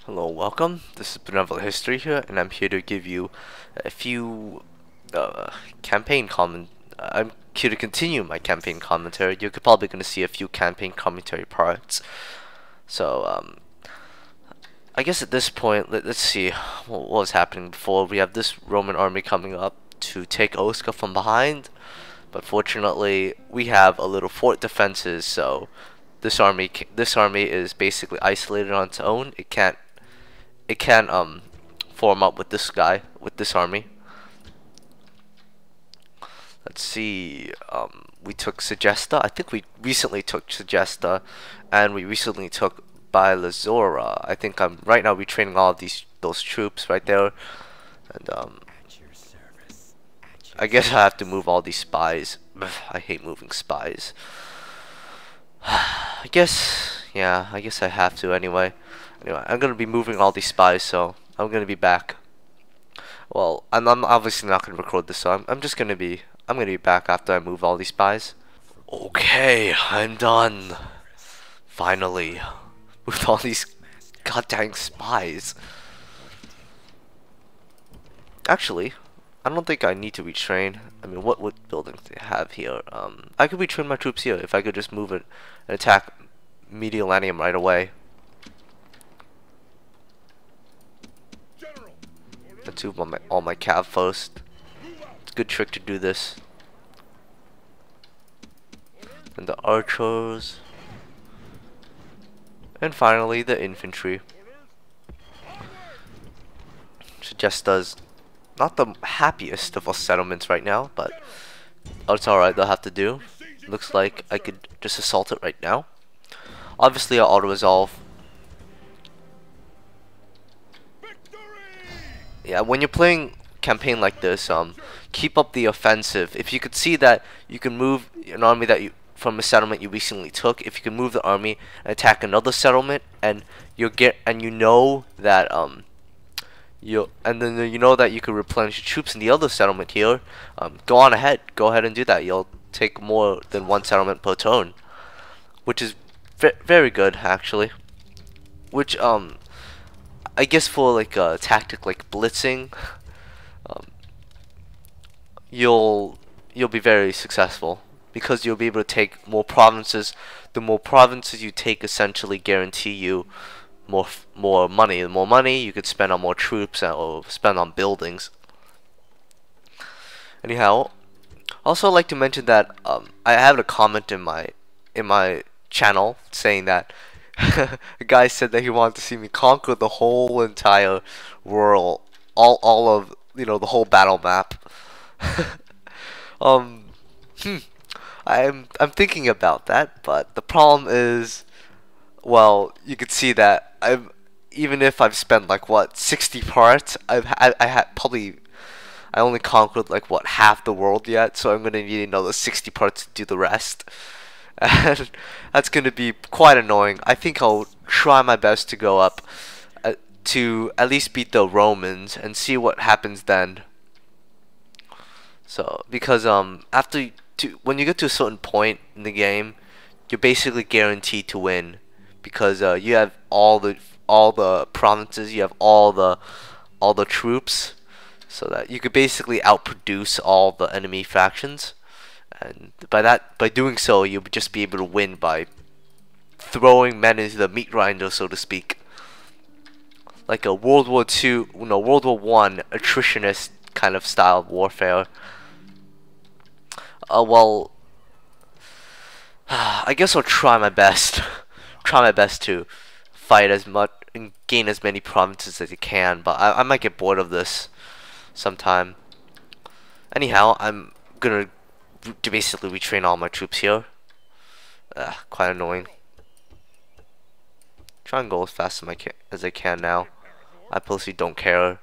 Hello, welcome. This is Benevolent History here, and I'm here to give you a few campaign comment. I'm here to continue my campaign commentary. You're probably going to see a few campaign commentary parts. So, I guess at this point, let's see what was happening before. We have this Roman army coming up to take Osca from behind, but fortunately, we have a little fort defenses. So, this army is basically isolated on its own. It can't form up with this guy, with this army. Let's see, we took Segesta. I think we recently took Segesta, and we recently took Lazora. I think I'm right now retraining all of those troops right there, and I guess I have to move all these spies. I hate moving spies. Yeah, I guess I have to anyway. Anyway, I'm gonna be moving all these spies, so I'm gonna be back. Well, I'm obviously not gonna record this, so I'm gonna be back after I move all these spies. Okay, I'm done. Finally, with all these goddamn spies. Actually, I don't think I need to retrain. I mean, what buildings do they have here? I could retrain my troops here if I could just move it and attack Mediolanum right away. Let's move all my cav first. It's a good trick to do this. And the archers. And finally the infantry. Segesta's not the happiest of all settlements right now, but it's alright, they'll have to do. Looks like I could just assault it right now. Obviously I'll auto-resolve. Yeah, when you're playing campaign like this, keep up the offensive. If you could see that you can move an army from a settlement you recently took, if you can move the army and attack another settlement, and you know that you know that you can replenish your troops in the other settlement here, go ahead and do that. You'll take more than one settlement per turn, which is very good actually. Which I guess for like a tactic like blitzing, you'll be very successful because you'll be able to take more provinces. The more provinces you take essentially guarantee you more money. The more money you could spend on more troops or spend on buildings. Anyhow, also like to mention that I have a comment in my channel saying that a guy said that he wanted to see me conquer the whole entire world, all of the whole battle map. um, I'm thinking about that, but the problem is, well, you could see that even if I've spent like what 60 parts, I only conquered like what half the world yet, so I'm gonna need another 60 parts to do the rest. And that's going to be quite annoying. I think I'll try my best to go up to at least beat the Romans and see what happens then. So because when you get to a certain point in the game, you're basically guaranteed to win because you have all the provinces, you have all the troops, so that you could basically outproduce all the enemy factions. And by doing so, you'll just be able to win by throwing men into the meat grinder, so to speak. Like a World War I attritionist kind of style of warfare. Well, I guess I'll try my best. Try my best to fight as much and gain as many provinces as I can, but I might get bored of this sometime. Anyhow, I'm gonna to basically retrain all my troops here. Quite annoying. Try and go as fast as I can now. I personally don't care.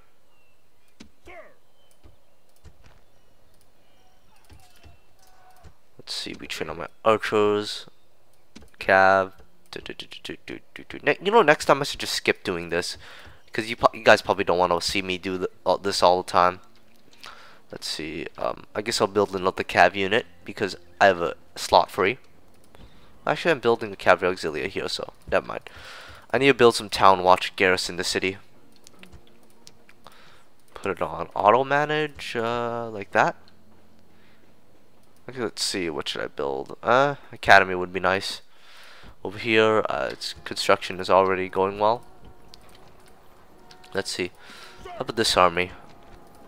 Let's see, retrain all my archers, cav. Next time I should just skip doing this, because you guys probably don't want to see me do this all the time. Let's see, I guess I'll build another cav unit because I have a slot free. Actually, I'm building a cavalry auxiliary here, so never mind. I need to build some town watch garrison in the city. Put it on auto manage, like that. Okay, let's see, what should I build? Academy would be nice. Over here, its construction is already going well. Let's see. How about this army?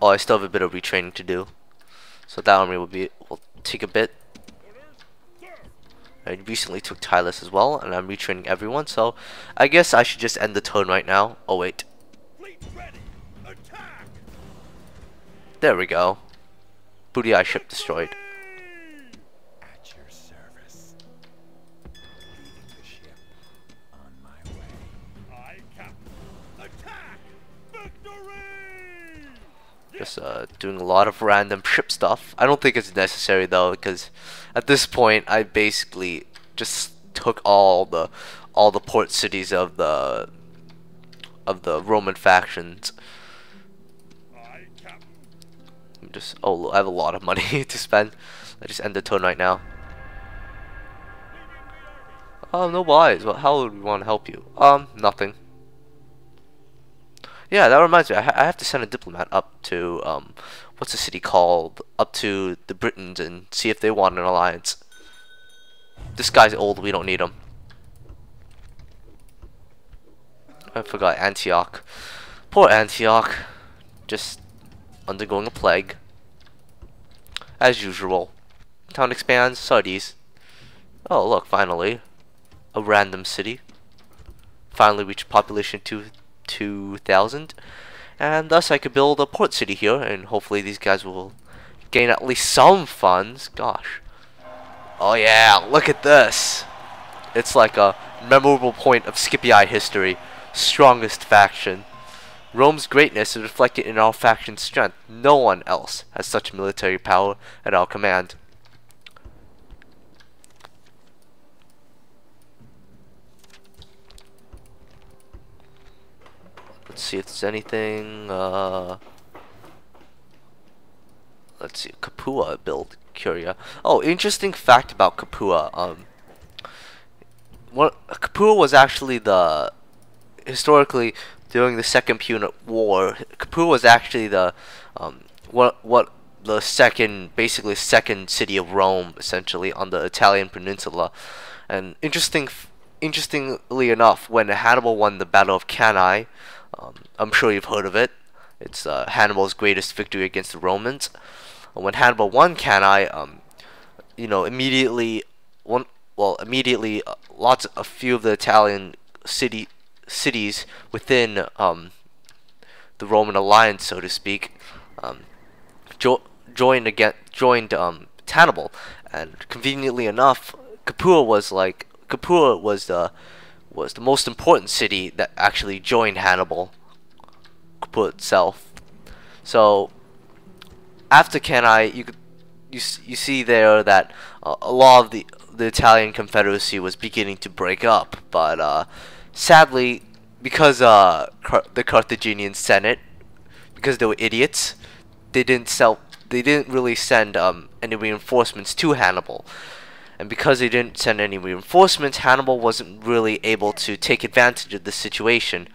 Oh, I still have a bit of retraining to do. So that army will take a bit. I recently took Tylus as well, and I'm retraining everyone, so I guess I should just end the turn right now. Oh wait. There we go. Booty Eye ship destroyed. At your service. Leading the ship on my way. I captain. Attack! Victory! Just doing a lot of random ship stuff. I don't think it's necessary though, because at this point I basically just took all the port cities of the Roman factions. I have a lot of money to spend. I just end the turn right now. Oh, no wise. Well, how would we want to help you? Nothing. Yeah, that reminds me. I have to send a diplomat up to what's the city called? Up to the Britons and see if they want an alliance. This guy's old. We don't need him. I forgot Antioch. Poor Antioch. Just undergoing a plague. As usual. Town expands. Sardi's. Oh, look, finally. A random city. Finally reached population 2,000. And thus I could build a port city here, and hopefully these guys will gain at least some funds. Gosh. Oh yeah, look at this. It's like a memorable point of Scipii history. Strongest faction. Rome's greatness is reflected in our faction's strength. No one else has such military power at our command. Let's see if there's anything. Let's see, Capua build Curia. Oh, interesting fact about Capua. Capua was actually historically, during the Second Punic War, Capua was actually the basically second city of Rome, essentially, on the Italian peninsula. And interestingly enough, when Hannibal won the Battle of Cannae, I'm sure you've heard of it. It's Hannibal's greatest victory against the Romans. When Hannibal won Cannae, immediately, a few of the Italian cities within the Roman alliance, so to speak, joined Hannibal, and conveniently enough, Capua was the most important city that actually joined Hannibal. Capua itself. So after Cannae, you see there that a lot of the Italian Confederacy was beginning to break up, but sadly, because the Carthaginian Senate, because they were idiots, they didn't really send any reinforcements to Hannibal. And because they didn't send any reinforcements, Hannibal wasn't really able to take advantage of the situation.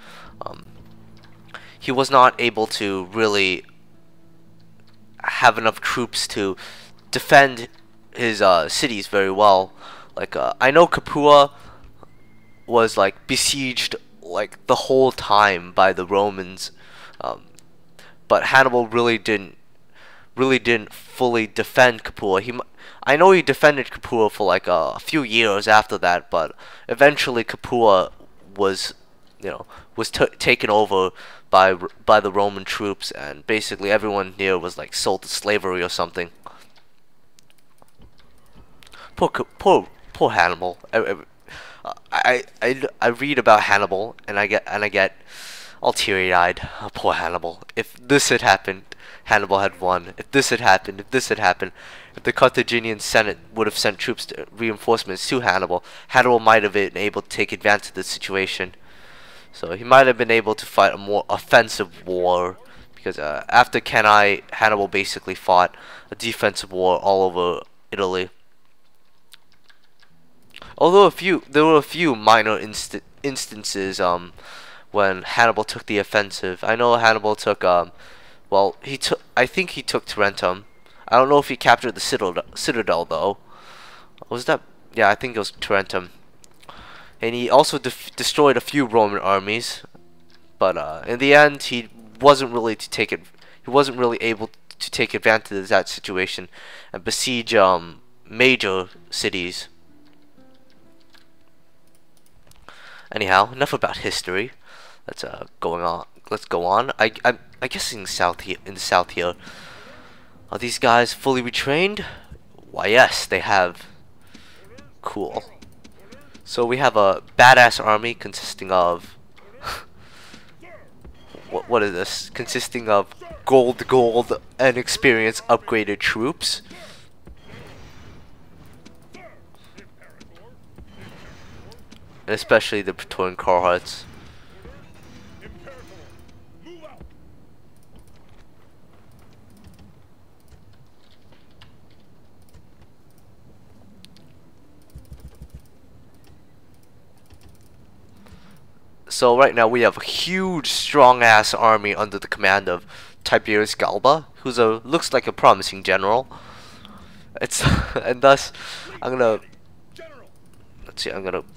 He was not able to really have enough troops to defend his cities very well. Like I know Capua was like besieged like the whole time by the Romans, but Hannibal really didn't fully defend Capua. I know he defended Capua for like a few years after that, but eventually Capua was taken over by the Roman troops, and basically everyone here was like sold to slavery or something. Poor Hannibal. I read about Hannibal and I get all teary-eyed. Oh, poor Hannibal. If this had happened, Hannibal had won. If this had happened, if the Carthaginian Senate would have sent reinforcements to Hannibal, Hannibal might have been able to take advantage of the situation. So he might have been able to fight a more offensive war, because after Cannae, Hannibal basically fought a defensive war all over Italy. Although there were a few minor instances when Hannibal took the offensive. I know Hannibal took well, I think he took Tarentum. I don't know if he captured the Citadel though. Was that? Yeah, I think it was Tarentum. And he also destroyed a few Roman armies, but in the end, he wasn't really able to take advantage of that situation and besiege major cities. Anyhow, enough about history. Let's Let's go on. I'm guessing in the south here. Are these guys fully retrained? Why, yes, they have. Cool. So we have a badass army consisting of what is this? Consisting of gold, and experienced upgraded troops. And especially the Praetorian cohorts. So right now we have a huge, strong-ass army under the command of Tiberius Galba, who's looks like a promising general. It's and thus I'm gonna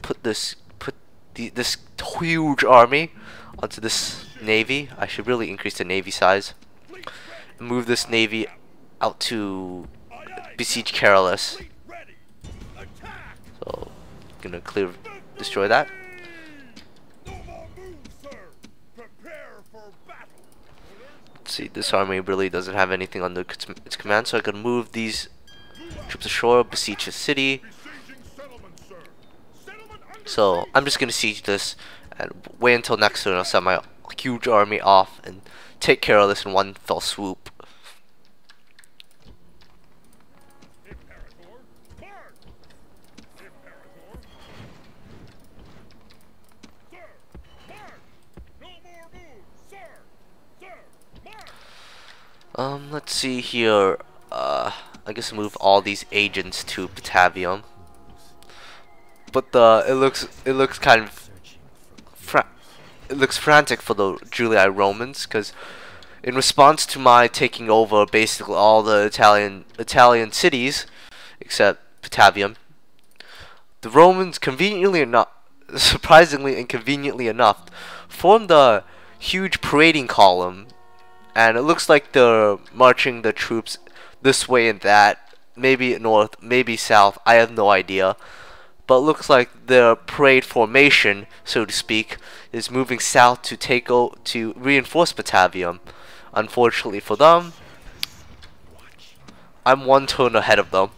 put this huge army onto this navy. I should really increase the navy size. Move this navy out to besiege Carolus. So gonna destroy that. See, this army really doesn't have anything under its command, so I can move these troops ashore, besiege the city. So I'm just gonna siege this and wait until next turn. I'll send my huge army off and take care of this in one fell swoop. Let's see here. I guess move all these agents to Batavium. But it looks kind of frantic for the Julii Romans, because in response to my taking over basically all the Italian cities except Batavium, the Romans surprisingly and conveniently enough, formed a huge parading column. And it looks like they're marching the troops this way and that, maybe north, maybe south, I have no idea. But it looks like their parade formation, so to speak, is moving south to reinforce Batavium. Unfortunately for them, I'm one turn ahead of them.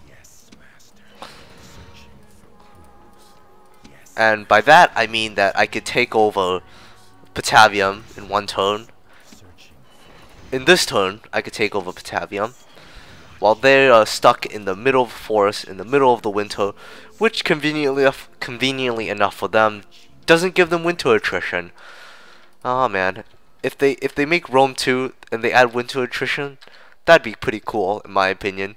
And by that I mean that I could take over Batavium in one turn. In this turn, I could take over Batavium, while they are stuck in the middle of the forest, in the middle of the winter, which conveniently enough for them, doesn't give them winter attrition. Oh man, if they make Rome 2 and they add winter attrition, that'd be pretty cool in my opinion.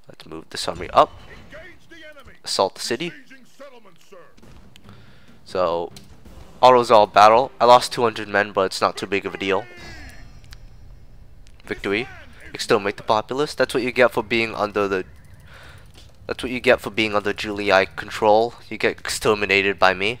Let's move this army up, assault the city. So. Auto-resolve battle. I lost 200 men, but it's not too big of a deal. Victory. Exterminate the populace. That's what you get for being under the. That's what you get for being under Julii control. You get exterminated by me.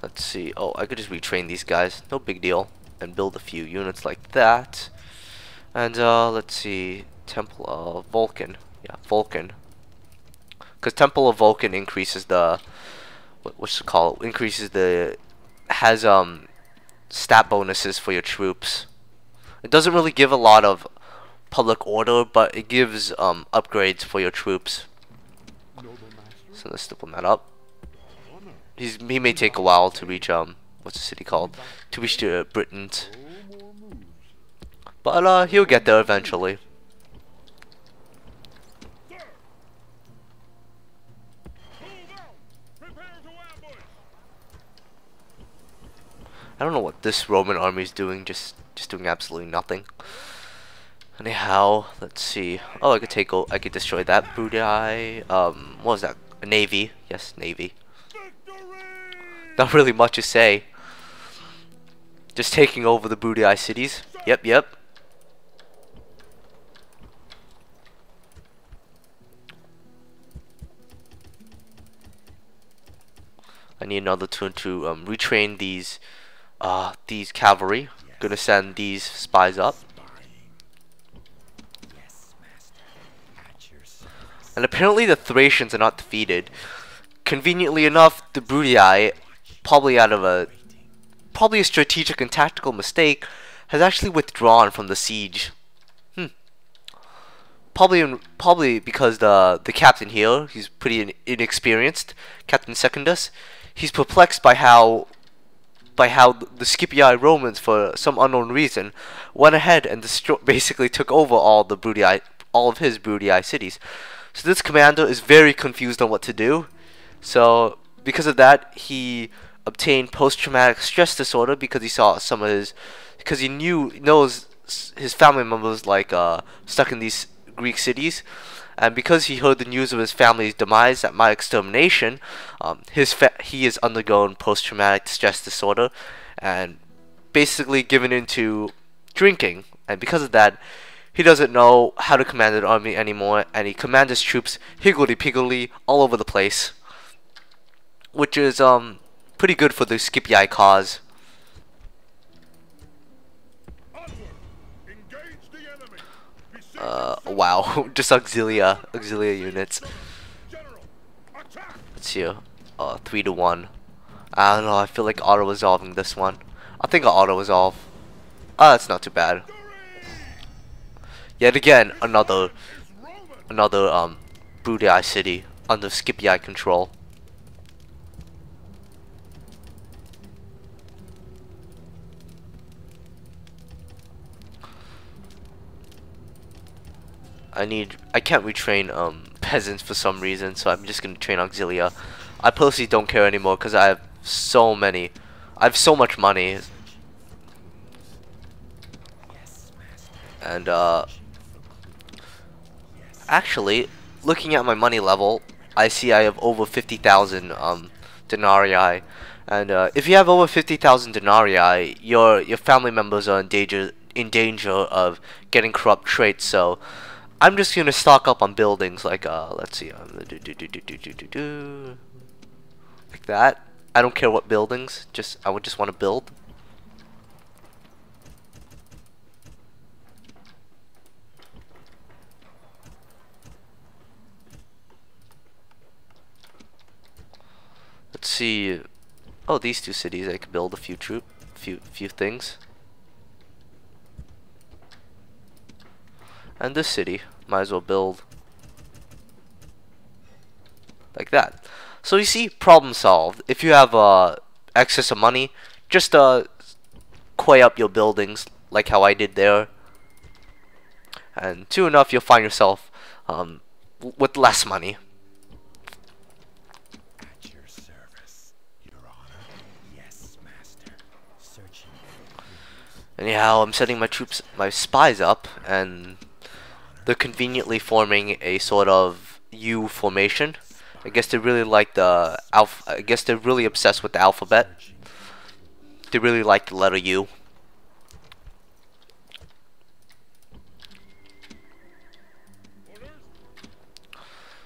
Let's see. Oh, I could just retrain these guys. No big deal. And build a few units like that. And let's see, Temple of Vulcan. Yeah, Vulcan. Because Temple of Vulcan increases the what's it called? Has stat bonuses for your troops. It doesn't really give a lot of public order, but it gives upgrades for your troops. So let's diplomat up. He may take a while to reach what's the city called? To reach the Britons. But he'll get there eventually. I don't know what this Roman army is doing, just doing absolutely nothing. Anyhow, let's see. Oh, I could destroy that Brudii. What was that? A navy. Yes, navy. Not really much to say. Just taking over the Brudii cities. Yep, yep. I need another turn to retrain these cavalry. Gonna send these spies up. And apparently the Thracians are not defeated. Conveniently enough, the Brudii, probably a strategic and tactical mistake, has actually withdrawn from the siege. Probably because the captain here, he's pretty inexperienced, Captain Secundus. He's perplexed by how the Scipii Romans, for some unknown reason, went ahead and basically took over all of his Brudii cities. So this commander is very confused on what to do. So because of that, he obtained post-traumatic stress disorder because he saw because he knows his family members stuck in these Greek cities, and because he heard the news of his family's demise at my extermination, he has undergone post-traumatic stress disorder and basically given into drinking, and because of that, he doesn't know how to command an army anymore, and he commands his troops higgledy-piggledy all over the place, which is pretty good for the Scipii cause. Wow, just auxilia units. Let's see, 3 to 1. I don't know, I feel like auto-resolving this one. I think I'll auto-resolve. That's not too bad. Yet again, another Brudii city under Scipii control. I can't retrain peasants for some reason, so I'm just gonna train auxilia. I personally don't care anymore because I have so much money. And actually, looking at my money level, I see I have over 50,000 denarii. And if you have over 50,000 denarii, your family members are in danger of getting corrupt traits. So I'm just gonna stock up on buildings like let's see, like that. I don't care what buildings, I would just want to build. Let's see. Oh, these two cities I could build a few things. And this city, might as well build like that. So you see, problem solved. If you have excess of money, just quay up your buildings like how I did there, and soon enough you'll find yourself with less money. At your service, Your Honor. Yes, Master. Searching. Anyhow, I'm setting my spies up, and they're conveniently forming a sort of U formation. I guess they really like I guess they're really obsessed with the alphabet. They really like the letter U.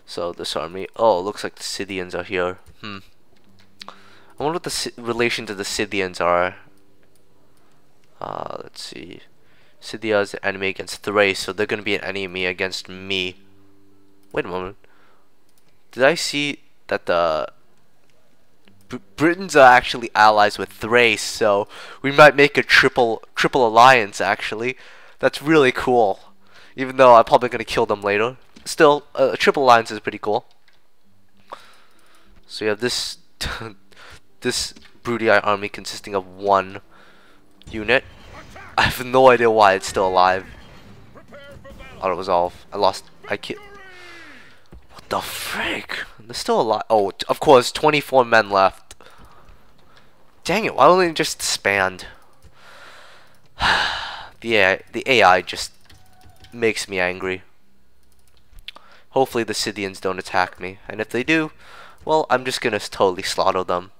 So this army. Oh, it looks like the Scythians are here. I wonder what the relation to the Scythians are. Let's see. Scythia is an enemy against Thrace, so they're gonna be an enemy against me. Wait a moment. Did I see that the Britons are actually allies with Thrace, so we might make a triple alliance actually. That's really cool. Even though I'm probably gonna kill them later. Still, a triple alliance is pretty cool. So you have this this Brudii army consisting of 1 unit. I have no idea why it's still alive. Auto resolve. I killed. What the frick? They're still alive. Oh, of course, 24 men left. Dang it, why don't they just disband? The AI just makes me angry. Hopefully the Scythians don't attack me, and if they do, well, I'm just gonna totally slaughter them.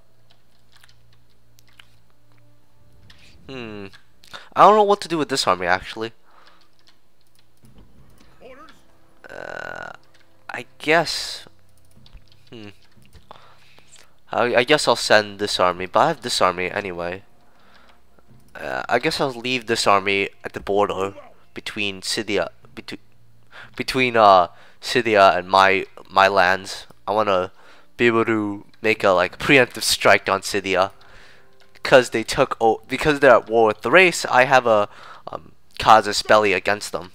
I don't know what to do with this army, actually. I guess... I guess I'll send this army, but I have this army anyway. I guess I'll leave this army at the border between Scythia, between Scythia and my lands. I wanna be able to make a like preemptive strike on Scythia because because they're at war with the race. I have a casus belli against them.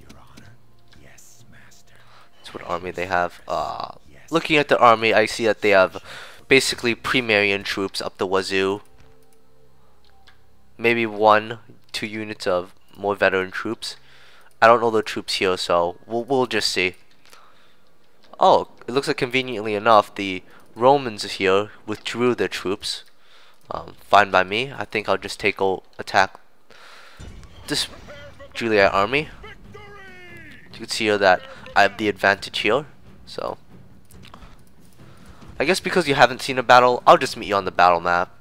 Your Honor. Yes, Master. That's what army they have. Looking at the army, I see that they have basically Primarian troops up the wazoo. Maybe 1-2 units of more veteran troops. I don't know the troops here, so we'll just see. Oh, it looks like conveniently enough, the Romans here withdrew their troops. Fine by me. I think I'll just attack this Juliet army. You can see here that I have the advantage here, so I guess because you haven't seen a battle, I'll just meet you on the battle map.